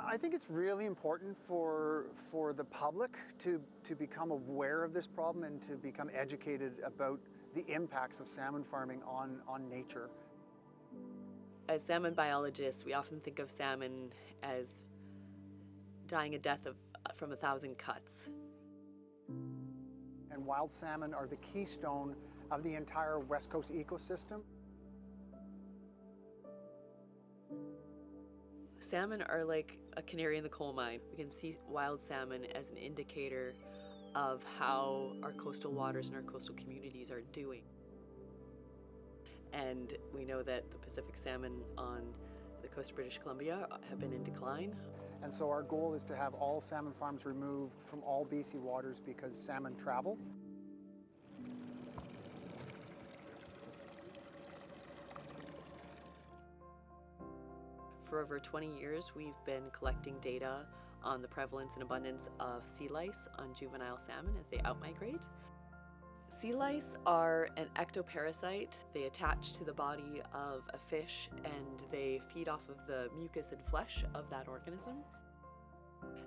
I think it's really important for the public to become aware of this problem and to become educated about the impacts of salmon farming on nature. As salmon biologists, we often think of salmon as dying a death from 1,000 cuts. And wild salmon are the keystone of the entire West Coast ecosystem. Salmon are like a canary in the coal mine. We can see wild salmon as an indicator of how our coastal waters and our coastal communities are doing. And we know that the Pacific salmon on the coast of British Columbia have been in decline. And so our goal is to have all salmon farms removed from all BC waters because salmon travel. For over 20 years, we've been collecting data on the prevalence and abundance of sea lice on juvenile salmon as they outmigrate. Sea lice are an ectoparasite. They attach to the body of a fish and they feed off of the mucus and flesh of that organism.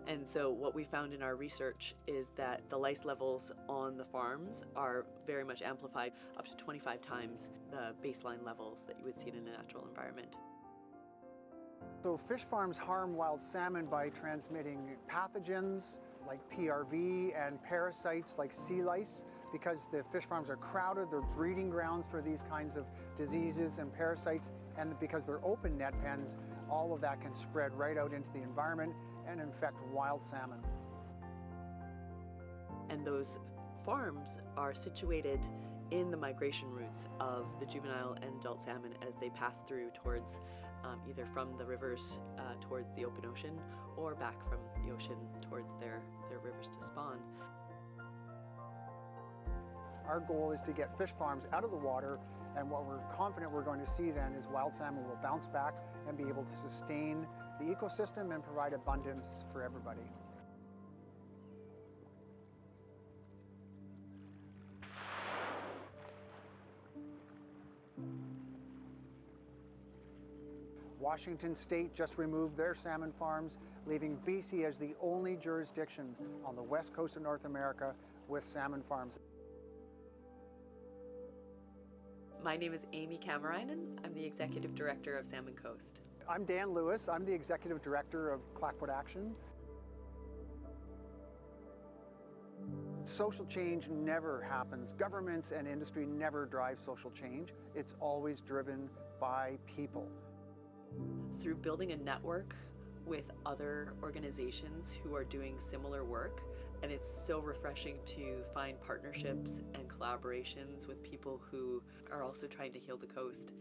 And so what we found in our research is that the lice levels on the farms are very much amplified, up to 25 times the baseline levels that you would see in a natural environment. So fish farms harm wild salmon by transmitting pathogens like PRV and parasites like sea lice. Because the fish farms are crowded, they're breeding grounds for these kinds of diseases and parasites, and because they're open net pens, all of that can spread right out into the environment and infect wild salmon. And those farms are situated in the migration routes of the juvenile and adult salmon as they pass through towards either from the rivers towards the open ocean or back from the ocean towards their rivers to spawn. Our goal is to get fish farms out of the water, and what we're confident we're going to see then is wild salmon will bounce back and be able to sustain the ecosystem and provide abundance for everybody. Washington State just removed their salmon farms, leaving BC as the only jurisdiction on the west coast of North America with salmon farms. My name is Amy Kamarainen. I'm the Executive Director of Salmon Coast. I'm Dan Lewis. I'm the Executive Director of Clackwood Action. Social change never happens. Governments and industry never drive social change. It's always driven by people. Through building a network with other organizations who are doing similar work, and it's so refreshing to find partnerships and collaborations with people who are also trying to heal the coast.